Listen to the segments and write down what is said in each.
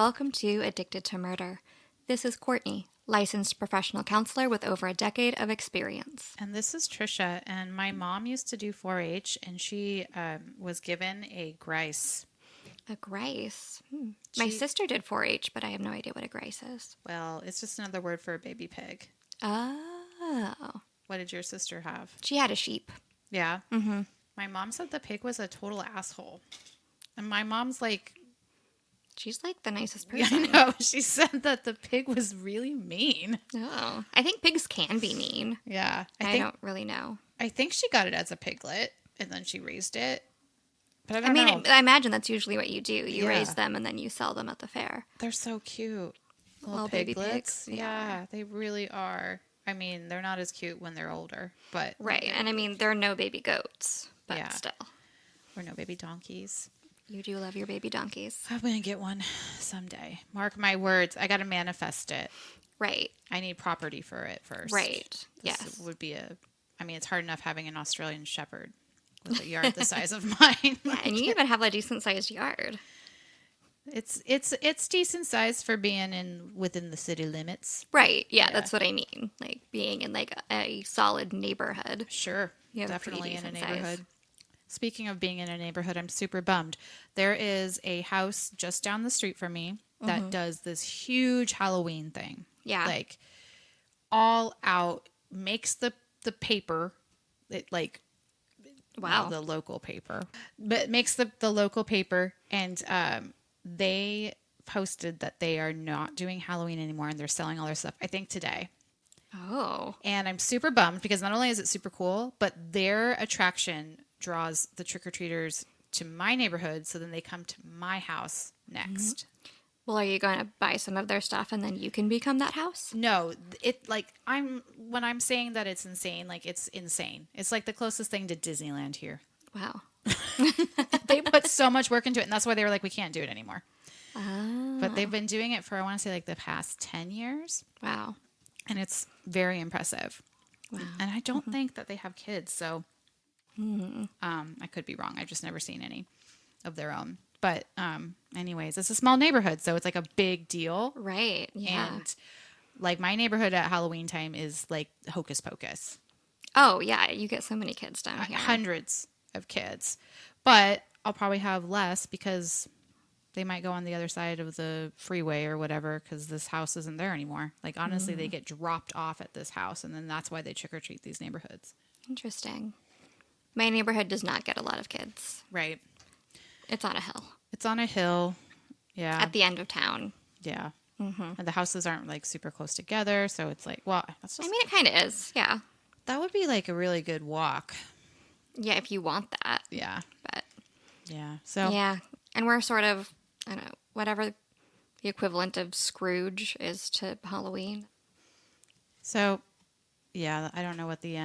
welcome to Addicted to Murder. This is Courtney, licensed professional counselor with over a decade of experience. And this is Trisha, and my mom used to do 4-H, and she was given a grice. A grice? My sister did 4-H, but I have no idea what a grice is. Well, it's just another word for a baby pig. Oh. What did your sister have? She had a sheep. Yeah? My mom said the pig was a total asshole. And my mom's like... She's like the nicest person. I know. She said that the pig was really mean. Oh. I think pigs can be mean. Yeah. I don't really know. I think she got it as a piglet, and then she raised it. But I don't know. I imagine that's usually what you do. You raise them, and then you sell them at the fair. They're so cute. Little piglets. baby pigs. Yeah, they really are. I mean, they're not as cute when they're older, but... Right. And I mean, there are no baby goats, but still. Or no baby donkeys. You do love your baby donkeys. I'm going to get one someday. Mark my words. I got to manifest it. Right. I need property for it first. Right. This would be it's hard enough having an Australian Shepherd with a yard the size of mine. Yeah, and you even have a decent sized yard. It's decent size for being within the city limits. Right. Yeah, that's what I mean. Like being in like a solid neighborhood. Sure. Definitely in a neighborhood. Size. Speaking of being in a neighborhood, I'm super bummed. There is a house just down the street from me that does this huge Halloween thing. Yeah. Like all out, makes the paper, Wow. The local paper, but makes the local paper, and they posted that they are not doing Halloween anymore and they're selling all their stuff, I think today. Oh. And I'm super bummed because not only is it super cool, but their attraction draws the trick-or-treaters to my neighborhood, so then they come to my house next. Well, are you going to buy some of their stuff and then you can become that house? No, when I'm saying that it's insane, like it's insane. It's like the closest thing to Disneyland here. Wow. They put so much work into it, and that's why they were like, we can't do it anymore. Oh. But they've been doing it for, I want to say, like the past 10 years. Wow. And it's very impressive. Wow. And I don't think that they have kids, so I could be wrong. I've just never seen any of their own. But anyways, it's a small neighborhood, so it's like a big deal. Right. Yeah. And like my neighborhood at Halloween time is like hocus pocus. Oh, yeah. You get so many kids down here. Hundreds of kids. But I'll probably have less because they might go on the other side of the freeway or whatever because this house isn't there anymore. Like, honestly, they get dropped off at this house, and then that's why they trick-or-treat these neighborhoods. Interesting. My neighborhood does not get a lot of kids. Right. It's on a hill. It's on a hill. Yeah. At the end of town. Yeah. And the houses aren't, like, super close together, so it's like, well, that's just... I mean, it kind of is. Yeah. That would be, like, a really good walk. Yeah, if you want that. Yeah. But... Yeah. So... Yeah. And we're sort of, I don't know, whatever the equivalent of Scrooge is to Halloween. So, yeah, I don't know what the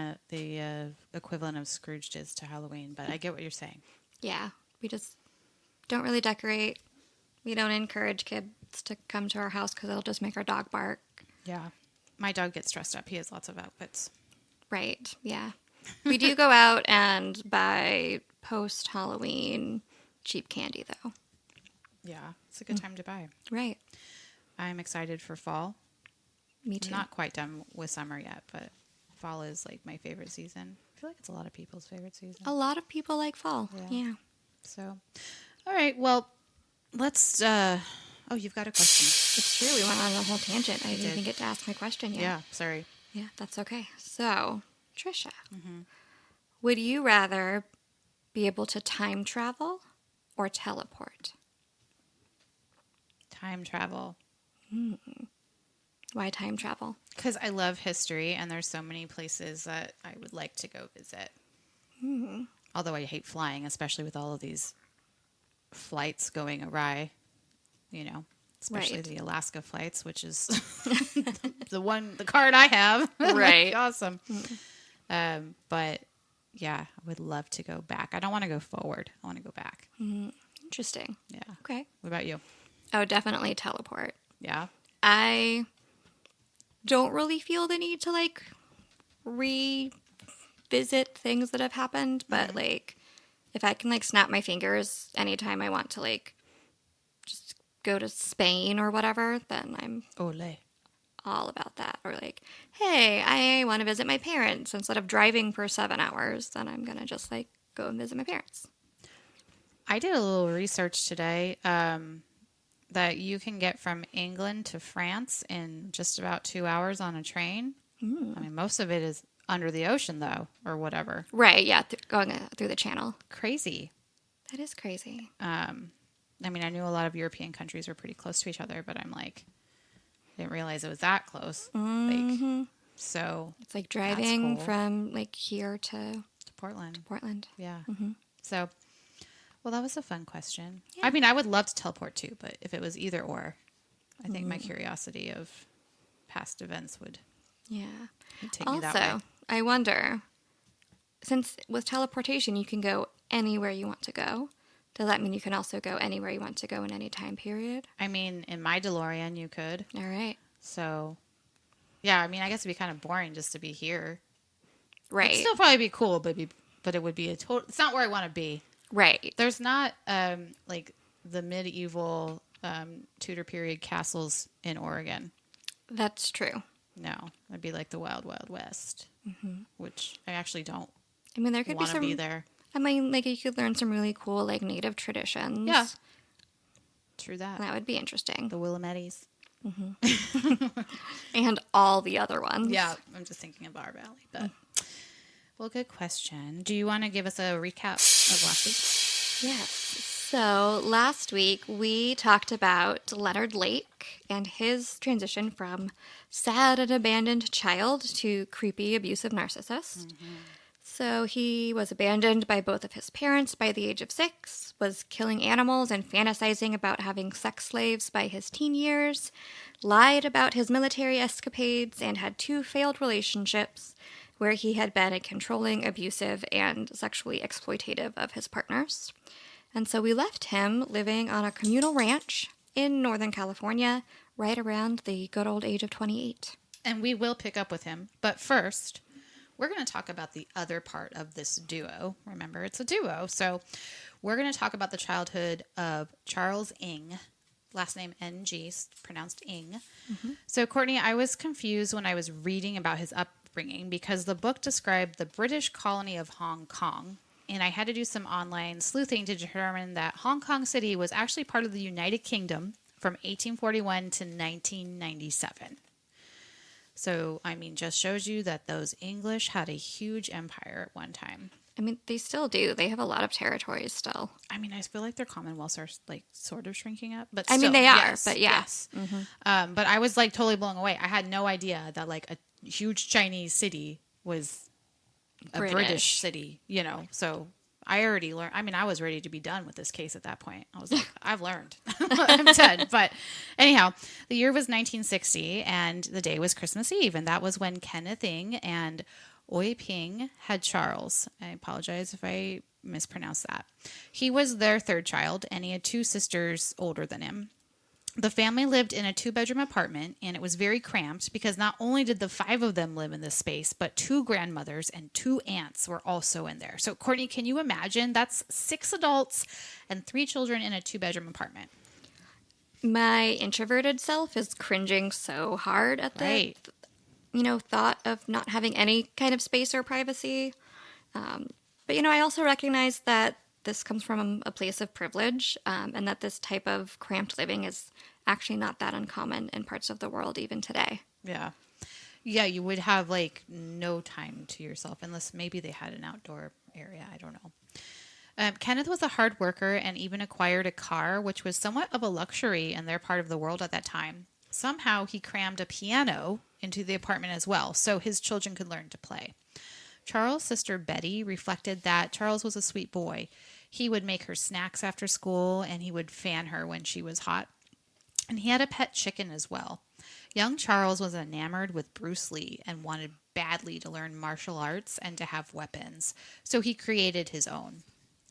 equivalent of Scrooged is to Halloween, but I get what you're saying. Yeah. We just don't really decorate. We don't encourage kids to come to our house because it'll just make our dog bark. Yeah. My dog gets dressed up. He has lots of outfits. Right. Yeah. We do go out and buy post-Halloween cheap candy, though. Yeah. It's a good time to buy. Right. I'm excited for fall. Me too. Not quite done with summer yet, but fall is like my favorite season. I feel like it's a lot of people's favorite season. A lot of people like fall. Yeah. So, all right. Well, let's... Oh, you've got a question. It's true. We went on a whole tangent. I didn't even get to ask my question yet. Yeah, sorry. Yeah, that's okay. So, Trisha, would you rather be able to time travel or teleport? Time travel. Why time travel? Because I love history, and there's so many places that I would like to go visit. Although I hate flying, especially with all of these flights going awry. You know, especially the Alaska flights, which is the card I have. Right. Awesome. But yeah, I would love to go back. I don't want to go forward. I want to go back. Interesting. Yeah. Okay. What about you? Oh, definitely teleport. Yeah. I don't really feel the need to like revisit things that have happened, but like if I can like snap my fingers anytime I want to like just go to Spain or whatever, then I'm Ole. all about that. Or like, hey, I want to visit my parents. Instead of driving for 7 hours, then I'm going to just like go and visit my parents. I did a little research today that you can get from England to France in just about 2 hours on a train. I mean, most of it is under the ocean, though, or whatever. Right, yeah, going through the channel. Crazy. That is crazy. I mean, I knew a lot of European countries were pretty close to each other, but I'm like, I didn't realize it was that close. Like, so It's like driving cool. from like here to Portland. Portland. Yeah. So, well, that was a fun question. Yeah. I mean, I would love to teleport too, but if it was either or, I think my curiosity of past events would take me that way. Also, I wonder, since with teleportation you can go anywhere you want to go, does that mean you can also go anywhere you want to go in any time period? I mean, in my DeLorean, you could. All right. So, yeah, I mean, I guess it'd be kind of boring just to be here. Right. It'd still probably be cool, but it would be a total. It's not where I want to be. Right. There's not like the medieval Tudor period castles in Oregon. That's true. No, it'd be like the Wild Wild West, which I actually don't. I mean, there could be want to be there. I mean, like you could learn some really cool like native traditions. Yeah. True that. That would be interesting. The Willamettes. And all the other ones. Yeah, I'm just thinking of our valley, but well, good question. Do you want to give us a recap of last week? Yes. So last week we talked about Leonard Lake and his transition from sad and abandoned child to creepy, abusive narcissist. So he was abandoned by both of his parents by the age of 6, was killing animals and fantasizing about having sex slaves by his teen years, lied about his military escapades, and had 2 failed relationships where he had been a controlling, abusive, and sexually exploitative of his partners. And so we left him living on a communal ranch in Northern California right around the good old age of 28. And we will pick up with him. But first, we're going to talk about the other part of this duo. Remember, it's a duo. So we're going to talk about the childhood of Charles Ng, last name Ng, pronounced Ng. So, Courtney, I was confused when I was reading about his upbringing because the book described the British colony of Hong Kong. And I had to do some online sleuthing to determine that Hong Kong City was actually part of the United Kingdom from 1841 to 1997. So, I mean, just shows you that those English had a huge empire at one time. I mean, they still do. They have a lot of territories still. I mean, I feel like their commonwealths are like sort of shrinking up, but I mean, still, they are, yes, but yeah. yes. But I was like totally blown away. I had no idea that like a huge Chinese city was a British city, you know. So I already learned. I mean, I was ready to be done with this case at that point. I was like, I've learned. I'm done. But anyhow, the year was 1960, and the day was Christmas Eve, and that was when Kenneth Ng and Oi Ping had Charles. I apologize if I mispronounced that. He was their third child, and he had 2 sisters older than him. The family lived in a 2-bedroom apartment, and it was very cramped because not only did the 5 of them live in this space, but 2 grandmothers and 2 aunts were also in there. So, Courtney, can you imagine? That's 6 adults and 3 children in a 2-bedroom apartment. My introverted self is cringing so hard at the thought of not having any kind of space or privacy. But, I also recognize that this comes from a place of privilege, and that this type of cramped living is actually not that uncommon in parts of the world even today. Yeah. Yeah, you would have like no time to yourself unless maybe they had an outdoor area. I don't know. Kenneth was a hard worker and even acquired a car, which was somewhat of a luxury in their part of the world at that time. Somehow he crammed a piano into the apartment as well, so his children could learn to play. Charles' sister Betty reflected that Charles was a sweet boy. He would make her snacks after school, and he would fan her when she was hot. And he had a pet chicken as well. Young Charles was enamored with Bruce Lee and wanted badly to learn martial arts and to have weapons, so he created his own.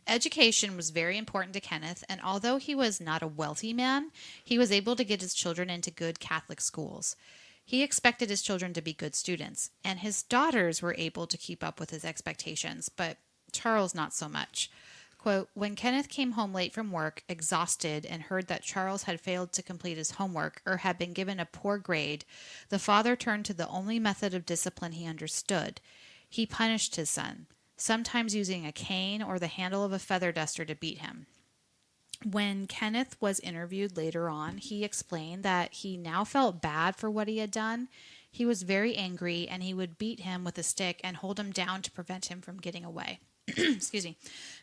Education was very important to Kenneth, and although he was not a wealthy man, he was able to get his children into good Catholic schools. He expected his children to be good students, and his daughters were able to keep up with his expectations, but Charles not so much. Quote, when Kenneth came home late from work, exhausted, and heard that Charles had failed to complete his homework or had been given a poor grade, the father turned to the only method of discipline he understood. He punished his son, sometimes using a cane or the handle of a feather duster to beat him. When Kenneth was interviewed later on, he explained that he now felt bad for what he had done. He was very angry, and he would beat him with a stick and hold him down to prevent him from getting away. Excuse me.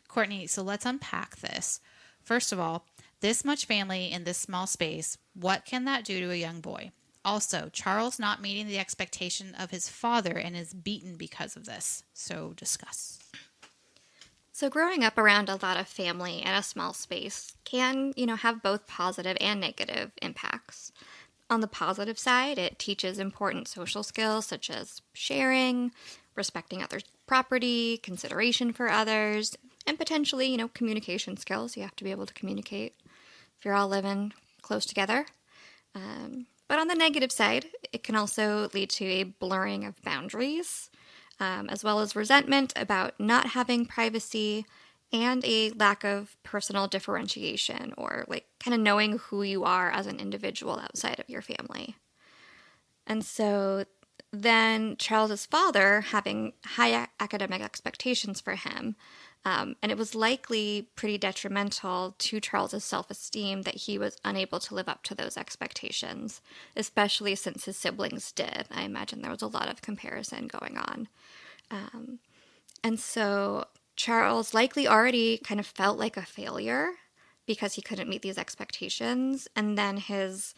Courtney, so let's unpack this. First of all, this much family in this small space, what can that do to a young boy? Also, Charles not meeting the expectation of his father and is beaten because of this. So discuss. So growing up around a lot of family in a small space can, have both positive and negative impacts. On the positive side, it teaches important social skills such as sharing, respecting others' property, consideration for others, and potentially, communication skills. You have to be able to communicate if you're all living close together. But on the negative side, it can also lead to a blurring of boundaries, as well as resentment about not having privacy and a lack of personal differentiation or kind of knowing who you are as an individual outside of your family. And so then Charles's father having high academic expectations for him, and it was likely pretty detrimental to Charles's self-esteem that he was unable to live up to those expectations, especially since his siblings did. I imagine there was a lot of comparison going on. And so Charles likely already kind of felt like a failure because he couldn't meet these expectations. And then his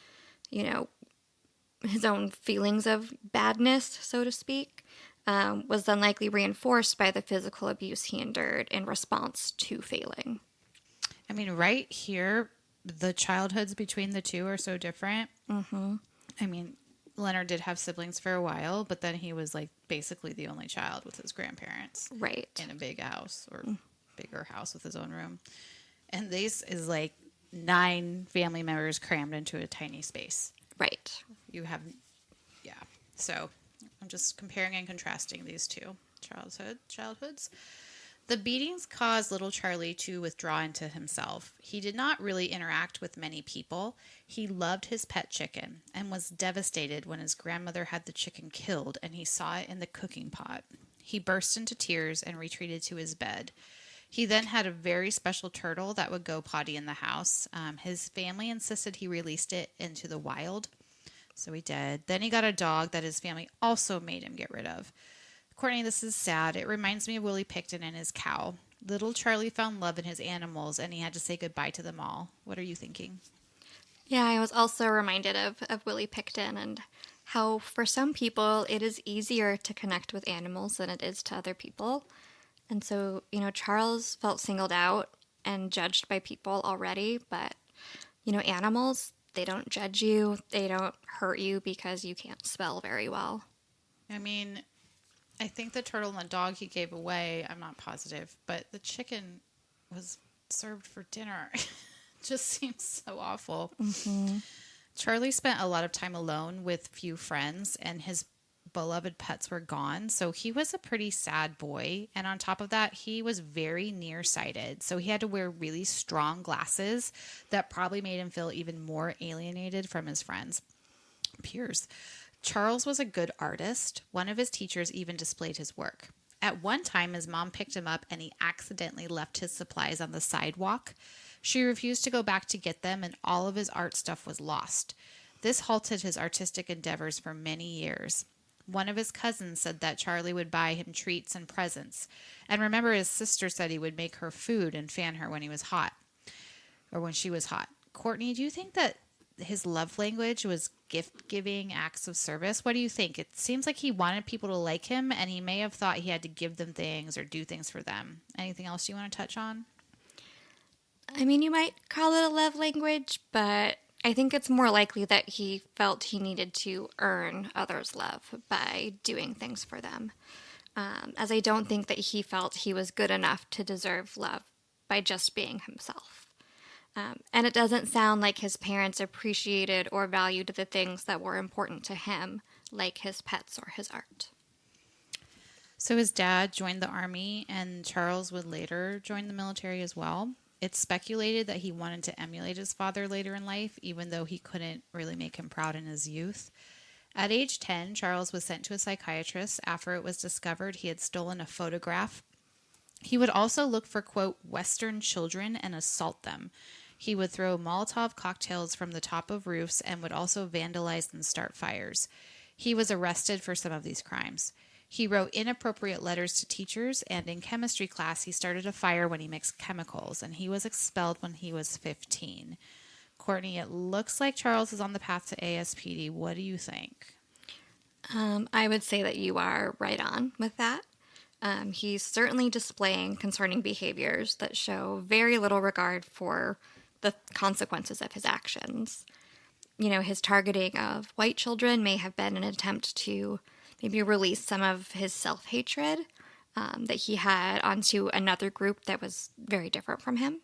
own feelings of badness, so to speak, was then likely reinforced by the physical abuse he endured in response to failing. I mean, right here, the childhoods between the two are so different. Mm-hmm. I mean, Leonard did have siblings for a while, but then he was basically the only child with his grandparents. Right. In a big house or bigger house with his own room. And this is 9 family members crammed into a tiny space. Right. You have, yeah. So I'm just comparing and contrasting these two childhoods. The beatings caused little Charlie to withdraw into himself. He did not really interact with many people. He loved his pet chicken and was devastated when his grandmother had the chicken killed and he saw it in the cooking pot. He burst into tears and retreated to his bed. He then had a very special turtle that would go potty in the house. His family insisted he released it into the wild, so he did. Then he got a dog that his family also made him get rid of. Courtney, this is sad. It reminds me of Willie Picton and his cow. Little Charlie found love in his animals, and he had to say goodbye to them all. What are you thinking? Yeah, I was also reminded of Willie Picton and how for some people it is easier to connect with animals than it is to other people. And so, Charles felt singled out and judged by people already, but, animals, they don't judge you. They don't hurt you because you can't spell very well. I mean, I think the turtle and the dog he gave away, I'm not positive, but the chicken was served for dinner. Just seems so awful. Mm-hmm. Charlie spent a lot of time alone with few friends, and his beloved pets were gone. So he was a pretty sad boy. And on top of that, he was very nearsighted. So he had to wear really strong glasses that probably made him feel even more alienated from his friends. Peers. Charles was a good artist. One of his teachers even displayed his work. At one time, his mom picked him up and he accidentally left his supplies on the sidewalk. She refused to go back to get them, and all of his art stuff was lost. This halted his artistic endeavors for many years. One of his cousins said that Charlie would buy him treats and presents. And remember, his sister said he would make her food and fan her when he was hot. Or when she was hot. Courtney, do you think that his love language was gift-giving acts of service? What do you think? It seems like he wanted people to like him, and he may have thought he had to give them things or do things for them. Anything else you want to touch on? I mean, you might call it a love language, but I think it's more likely that he felt he needed to earn others' love by doing things for them. As I don't think that he felt he was good enough to deserve love by just being himself. And it doesn't sound like his parents appreciated or valued the things that were important to him, like his pets or his art. So his dad joined the army, and Charles would later join the military as well. It's speculated that he wanted to emulate his father later in life, even though he couldn't really make him proud in his youth. At age 10, Charles was sent to a psychiatrist after it was discovered he had stolen a photograph. He would also look for, quote, Western children and assault them. He would throw Molotov cocktails from the top of roofs and would also vandalize and start fires. He was arrested for some of these crimes. He wrote inappropriate letters to teachers, and in chemistry class, he started a fire when he mixed chemicals, and he was expelled when he was 15. Courtney, it looks like Charles is on the path to ASPD. What do you think? I would say that you are right on with that. He's certainly displaying concerning behaviors that show very little regard for the consequences of his actions. You know, his targeting of white children may have been an attempt to maybe release some of his self-hatred that he had onto another group that was very different from him.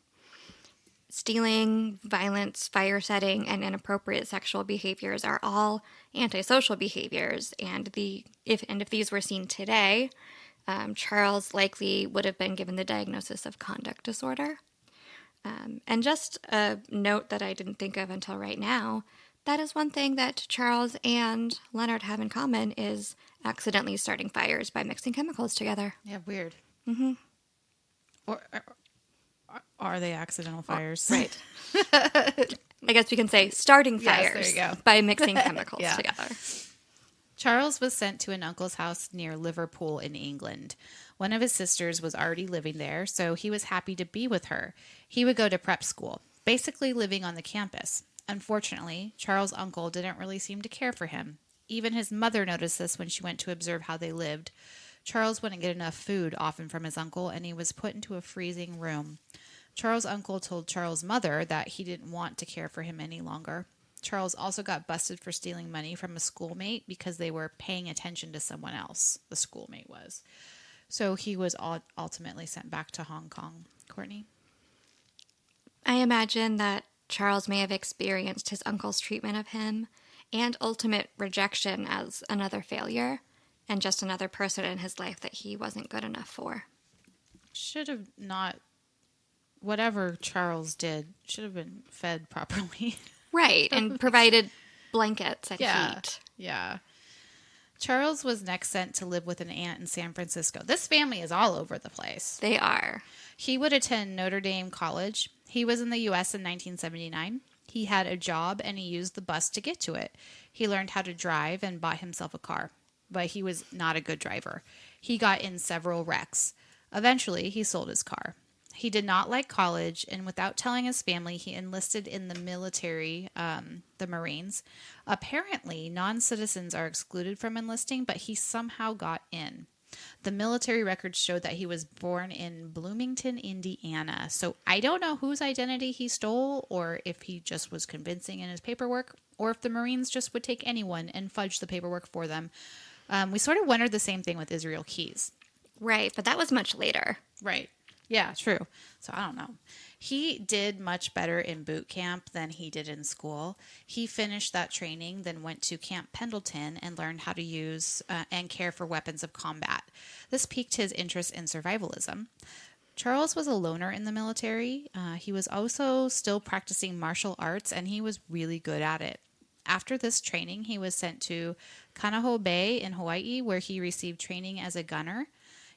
Stealing, violence, fire setting, and inappropriate sexual behaviors are all antisocial behaviors, and if these were seen today, Charles likely would have been given the diagnosis of conduct disorder. And just a note that I didn't think of until right now, that is one thing that Charles and Leonard have in common is accidentally starting fires by mixing chemicals together. Yeah, weird. Mm-hmm. Or are they accidental fires? Right. I guess we can say starting Yes, fires there you go. by mixing chemicals Yeah. together. Charles was sent to an uncle's house near Liverpool in England. One of his sisters was already living there, so he was happy to be with her. He would go to prep school, basically living on the campus. Unfortunately, Charles' uncle didn't really seem to care for him. Even his mother noticed this when she went to observe how they lived. Charles wouldn't get enough food often from his uncle, and he was put into a freezing room. Charles' uncle told Charles' mother that he didn't want to care for him any longer. Charles also got busted for stealing money from a schoolmate because they were paying attention to someone else, the schoolmate was. So he was ultimately sent back to Hong Kong. Courtney? I imagine that Charles may have experienced his uncle's treatment of him and ultimate rejection as another failure and just another person in his life that he wasn't good enough for. Should have not, whatever Charles did, should have been fed properly. Right, and provided blankets and heat. Yeah. Charles was next sent to live with an aunt in San Francisco. This family is all over the place. They are. He would attend Notre Dame College. He was in the U.S. in 1979. He had a job and he used the bus to get to it. He learned how to drive and bought himself a car, but he was not a good driver. He got in several wrecks. Eventually, he sold his car. He did not like college, and without telling his family, he enlisted in the military, the Marines. Apparently, non-citizens are excluded from enlisting, but he somehow got in. The military records showed that he was born in Bloomington, Indiana. So I don't know whose identity he stole, or if he just was convincing in his paperwork, or if the Marines just would take anyone and fudge the paperwork for them. We sort of wondered the same thing with Israel Keyes. Right, but that was much later. Right. Yeah, true. So I don't know. He did much better in boot camp than he did in school. He finished that training, then went to Camp Pendleton and learned how to use and care for weapons of combat. This piqued his interest in survivalism. Charles was a loner in the military. He was also still practicing martial arts, and he was really good at it. After this training, he was sent to Kanaho Bay in Hawaii, where he received training as a gunner.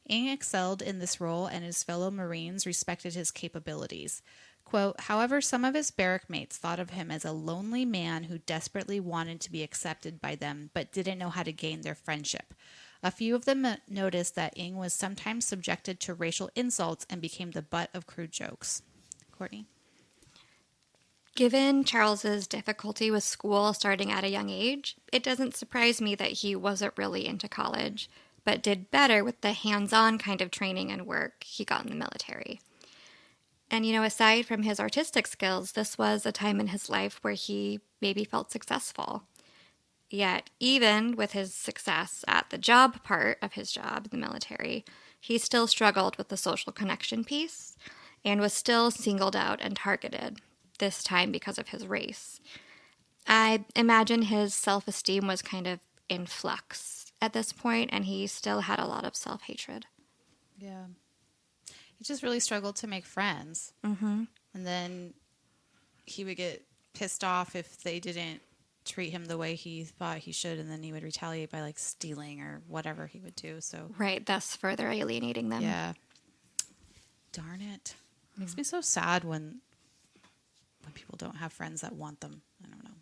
Ng excelled in this role, and his fellow Marines respected his capabilities. Quote, however, some of his barrack mates thought of him as a lonely man who desperately wanted to be accepted by them, but didn't know how to gain their friendship. A few of them noticed that Ng was sometimes subjected to racial insults and became the butt of crude jokes. Courtney? Given Charles's difficulty with school starting at a young age, it doesn't surprise me that he wasn't really into college, but did better with the hands-on kind of training and work he got in the military. And, you know, aside from his artistic skills, this was a time in his life where he maybe felt successful. Yet, even with his success at the job part of his job in the military, he still struggled with the social connection piece and was still singled out and targeted, this time because of his race. I imagine his self-esteem was kind of in flux at this point, and he still had a lot of self-hatred. Yeah. He just really struggled to make friends. Mm-hmm. And then he would get pissed off if they didn't treat him the way he thought he should, and then he would retaliate by like stealing or whatever he would do. So Right, thus further alienating them. yeah. Darn it. Makes me so sad when people don't have friends that want them. I don't know.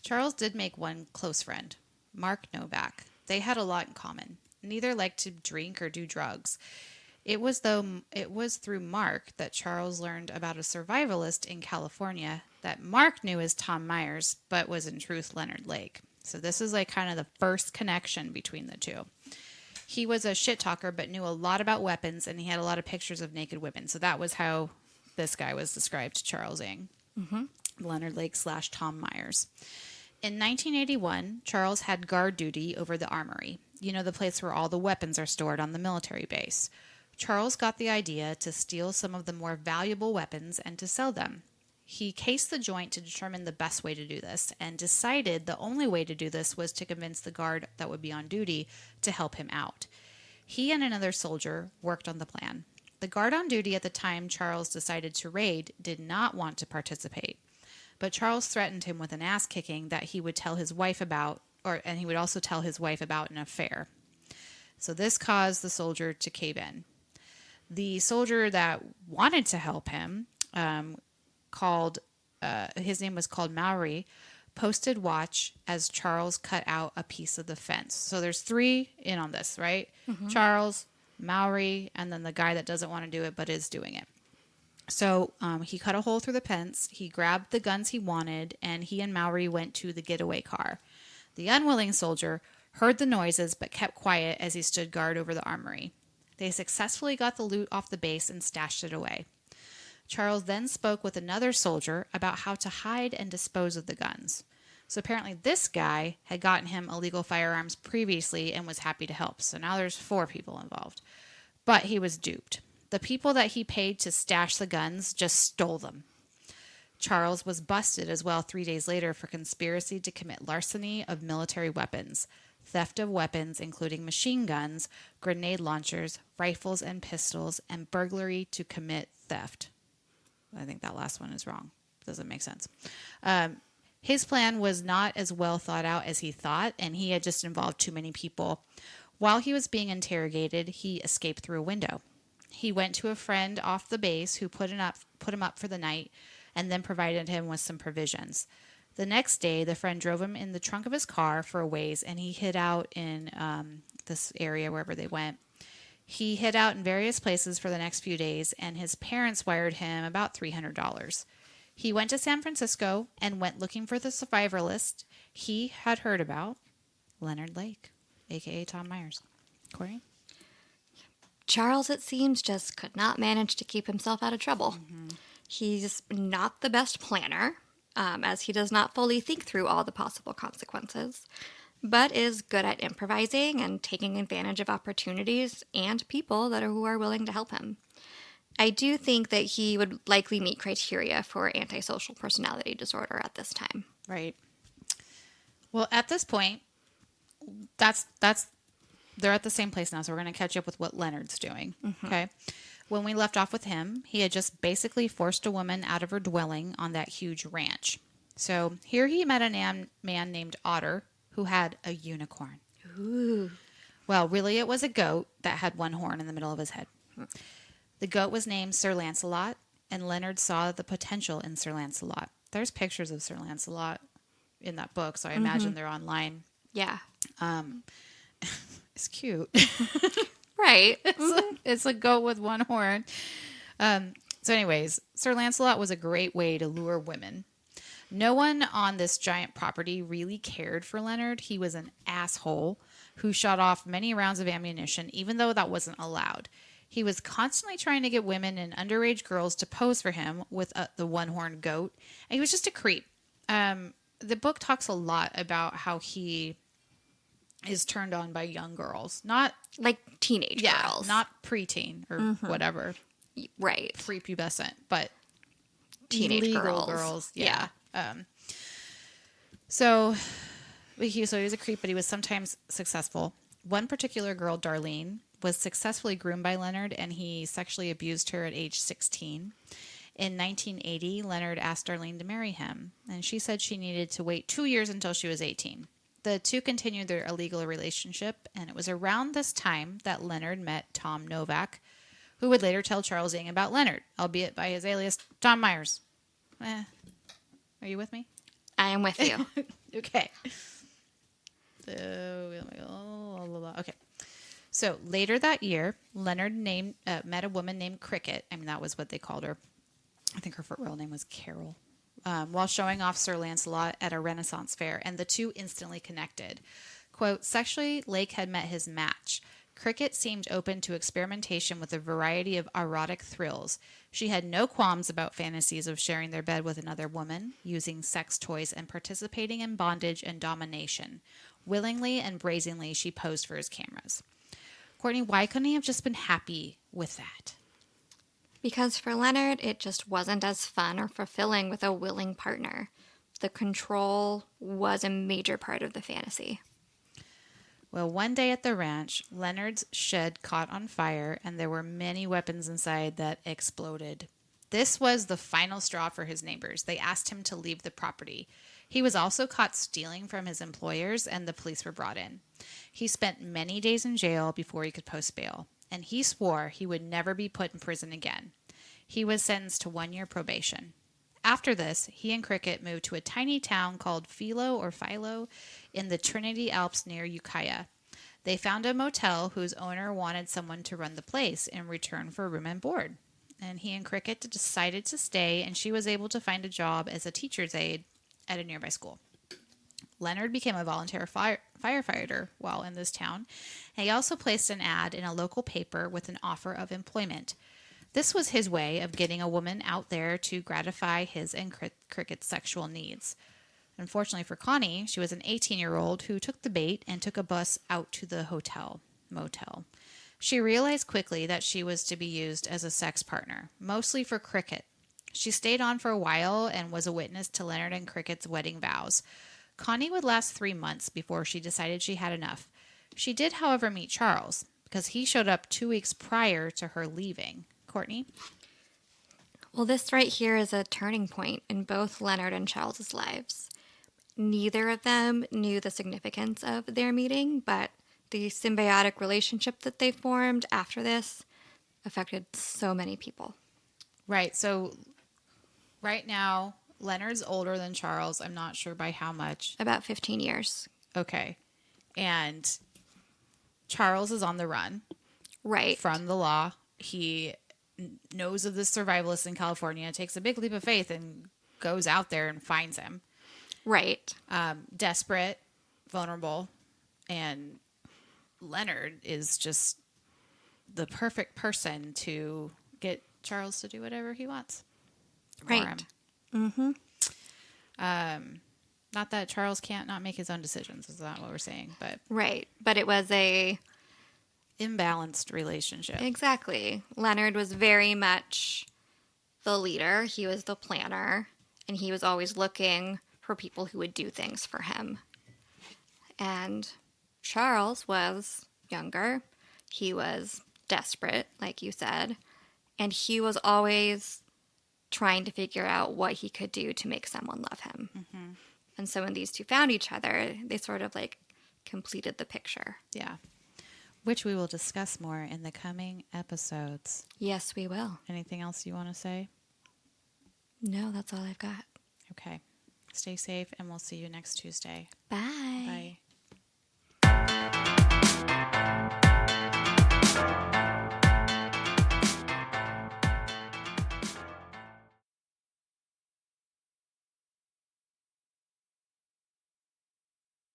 Charles did make one close friend, Mark Novak. They had a lot in common. Neither liked to drink or do drugs. It was through Mark that Charles learned about a survivalist in California that Mark knew as Tom Myers, but was in truth Leonard Lake. So this is like kind of the first connection between the two. He was a shit talker, but knew a lot about weapons, and he had a lot of pictures of naked women. So that was how this guy was described to Charles Ng. Mm-hmm. Leonard Lake / Tom Myers. In 1981, Charles had guard duty over the armory. You know, the place where all the weapons are stored on the military base. Charles got the idea to steal some of the more valuable weapons and to sell them. He cased the joint to determine the best way to do this and decided the only way to do this was to convince the guard that would be on duty to help him out. He and another soldier worked on the plan. The guard on duty at the time Charles decided to raid did not want to participate, but Charles threatened him with an ass-kicking that he would tell his wife about, and he would also tell his wife about an affair. So this caused the soldier to cave in. The soldier that wanted to help him, his name was called Maury, posted watch as Charles cut out a piece of the fence. So there's 3 in on this, right? Mm-hmm. Charles, Maury, and then the guy that doesn't want to do it but is doing it. So he cut a hole through the fence, he grabbed the guns he wanted, and he and Maury went to the getaway car. The unwilling soldier heard the noises but kept quiet as he stood guard over the armory. They successfully got the loot off the base and stashed it away. Charles then spoke with another soldier about how to hide and dispose of the guns. So apparently this guy had gotten him illegal firearms previously and was happy to help. So now there's 4 people involved. But he was duped. The people that he paid to stash the guns just stole them. Charles was busted as well 3 days later for conspiracy to commit larceny of military weapons, theft of weapons including machine guns, grenade launchers, rifles and pistols, and burglary to commit theft. I think that last one is wrong. Doesn't make sense. His plan was not as well thought out as he thought, and he had just involved too many people. While he was being interrogated, he escaped through a window. He went to a friend off the base who put him up for the night and then provided him with some provisions. The next day, the friend drove him in the trunk of his car for a ways, and he hid out in this area wherever they went. He hid out in various places for the next few days, and his parents wired him about $300. He went to San Francisco and went looking for the survivalist he had heard about, Leonard Lake, a.k.a. Tom Myers. Corey? Charles, it seems, just could not manage to keep himself out of trouble. Mm-hmm. He's not the best planner, as he does not fully think through all the possible consequences, but is good at improvising and taking advantage of opportunities and people who are willing to help him. I do think that he would likely meet criteria for antisocial personality disorder at this time. Right. Well, at this point, they're at the same place now, so we're going to catch up with what Leonard's doing. Mm-hmm. Okay. When we left off with him, he had just basically forced a woman out of her dwelling on that huge ranch. So here he met a man named Otter who had a unicorn. Ooh. Well, really it was a goat that had one horn in the middle of his head. The goat was named Sir Lancelot, and Leonard saw the potential in Sir Lancelot. There's pictures of Sir Lancelot in that book, so I imagine they're online. Yeah. It's cute. Right. It's a goat with one horn. So anyways, Sir Lancelot was a great way to lure women. No one on this giant property really cared for Leonard. He was an asshole who shot off many rounds of ammunition, even though that wasn't allowed. He was constantly trying to get women and underage girls to pose for him with the one-horned goat. And he was just a creep. The book talks a lot about how he is turned on by young girls. Not like teenage girls. Not preteen or whatever. Right. Prepubescent, but teenage legal girls. Yeah. So So he was a creep, but he was sometimes successful. One particular girl, Darlene, was successfully groomed by Leonard, and he sexually abused her at age 16. In 1980, Leonard asked Darlene to marry him, and she said she needed to wait 2 years until she was 18. The two continued their illegal relationship, and it was around this time that Leonard met Tom Novak, who would later tell Charles Ng about Leonard, albeit by his alias Tom Myers. Are you with me? I am with you. Okay. Okay. So later that year, Leonard met a woman named Cricket. I mean, that was what they called her. I think her real name was Carol. While showing off Sir Lancelot at a Renaissance fair, and the two instantly connected. Quote, sexually, Lake had met his match. Cricket seemed open to experimentation with a variety of erotic thrills. She had no qualms about fantasies of sharing their bed with another woman, using sex toys, and participating in bondage and domination. Willingly and brazenly, she posed for his cameras. Courtney, why couldn't he have just been happy with that? Because for Leonard, it just wasn't as fun or fulfilling with a willing partner. The control was a major part of the fantasy. Well, one day at the ranch, Leonard's shed caught on fire, and there were many weapons inside that exploded. This was the final straw for his neighbors. They asked him to leave the property. He was also caught stealing from his employers, and the police were brought in. He spent many days in jail before he could post bail, and he swore he would never be put in prison again. He was sentenced to 1 year probation. After this, he and Cricket moved to a tiny town called Philo in the Trinity Alps near Ukiah. They found a motel whose owner wanted someone to run the place in return for room and board. And he and Cricket decided to stay, and she was able to find a job as a teacher's aide at a nearby school. Leonard became a volunteer firefighter while in this town. And he also placed an ad in a local paper with an offer of employment. This was his way of getting a woman out there to gratify his and Cricket's sexual needs. Unfortunately for Connie, she was an 18-year-old who took the bait and took a bus out to the motel. She realized quickly that she was to be used as a sex partner, mostly for Cricket. She stayed on for a while and was a witness to Leonard and Cricket's wedding vows. Connie would last 3 months before she decided she had enough. She did, however, meet Charles, because he showed up 2 weeks prior to her leaving. Courtney? Well, this right here is a turning point in both Leonard and Charles's lives. Neither of them knew the significance of their meeting, but the symbiotic relationship that they formed after this affected so many people. Right. So right now, Leonard's older than Charles. I'm not sure by how much. About 15 years. Okay. And Charles is on the run. Right. From the law. He knows of this survivalist in California, takes a big leap of faith, and goes out there and finds him. Right. Desperate, vulnerable, and Leonard is just the perfect person to get Charles to do whatever he wants. Right. Mm-hmm. Not that Charles can't not make his own decisions, is not what we're saying, but... Right. But it was a... imbalanced relationship. Exactly. Leonard was very much the leader. He was the planner, and he was always looking for people who would do things for him. And Charles was younger. He was desperate, like you said, and he was always trying to figure out what he could do to make someone love him. Mm-hmm. And so when these two found each other, they sort of like completed the picture. Yeah. Which we will discuss more in the coming episodes. Yes, we will. Anything else you want to say? No, that's all I've got. Okay. Stay safe, and we'll see you next Tuesday. Bye. Bye.